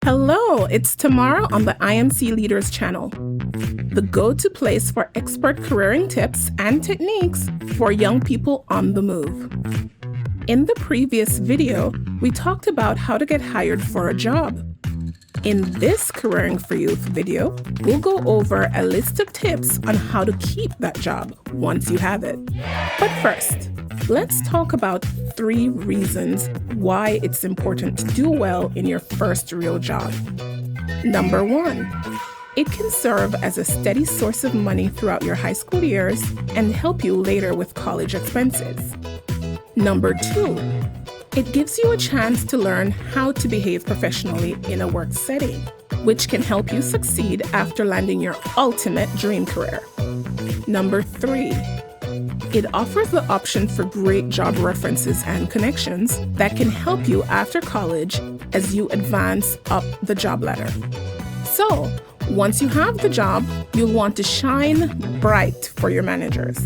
Hello, it's Tamara on the IMC Leaders channel, the go-to place for expert careering tips and techniques for young people on the move. In the previous video, we talked about how to get hired for a job. In this Careering for Youth video, we'll go over a list of tips on how to keep that job once you have it. But first, let's talk about 3 reasons why it's important to do well in your first real job. Number 1, it can serve as a steady source of money throughout your high school years and help you later with college expenses. Number 2, it gives you a chance to learn how to behave professionally in a work setting, which can help you succeed after landing your ultimate dream career. Number 3, it offers the option for great job references and connections that can help you after college as you advance up the job ladder. So, once you have the job, you'll want to shine bright for your managers.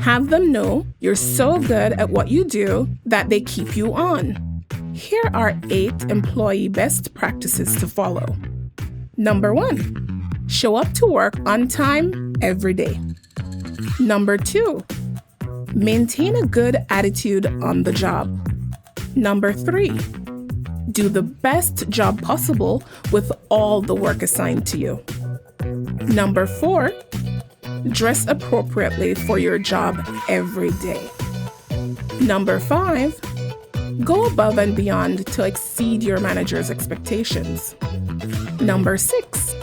Have them know you're so good at what you do that they keep you on. Here are 8 employee best practices to follow. Number 1, show up to work on time every day. Number 2, maintain a good attitude on the job. Number 3, do the best job possible with all the work assigned to you. Number 4, dress appropriately for your job every day. Number 5, go above and beyond to exceed your manager's expectations. Number 6,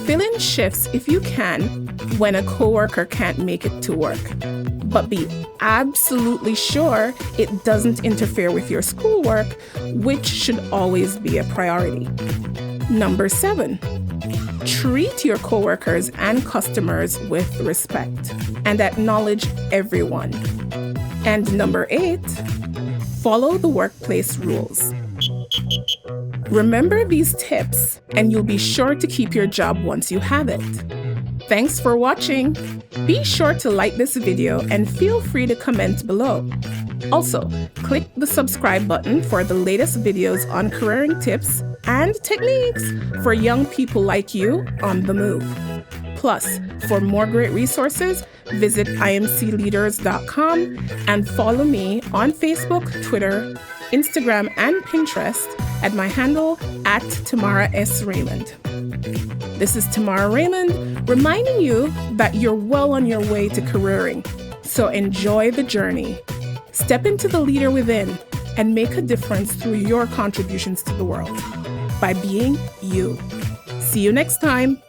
fill in shifts if you can when a coworker can't make it to work, but be absolutely sure it doesn't interfere with your schoolwork, which should always be a priority. Number 7, treat your coworkers and customers with respect and acknowledge everyone. And number 8, follow the workplace rules. Remember these tips and you'll be sure to keep your job once you have it. Thanks for watching. Be sure to like this video and feel free to comment below. Also, click the subscribe button for the latest videos on careering tips and techniques for young people like you on the move. Plus, for more great resources, visit imcleaders.com and follow me on Facebook, Twitter, Instagram, and Pinterest at my handle @Tamara S. Raymond. This is Tamara Raymond reminding you that you're well on your way to careering, so enjoy the journey. Step into the leader within and make a difference through your contributions to the world by being you. See you next time.